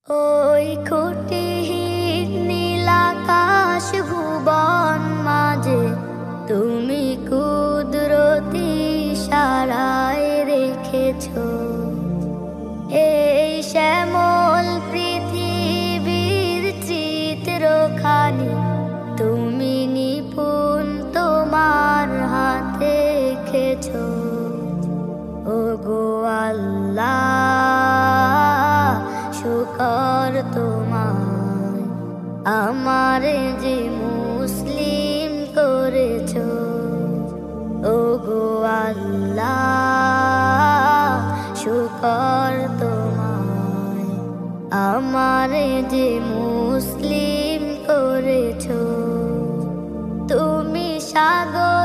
ওই খুঁটিহীন নীলাকাশ ভুবন মাঝে তুমি কুদরতি ইশারায় রেখেছ এই শ্যামল পৃথিবীর চিত্রখানি। তুমি নিপুণ তোমার হাতে এঁকেছ। ওগো আল্লাহ, শুকর তোমার আমারে যে মুসলিম করেছ। ওগো আল্লাহ, শুকর তোমার আমারে যে মুসলিম করেছ। তুমি সাগর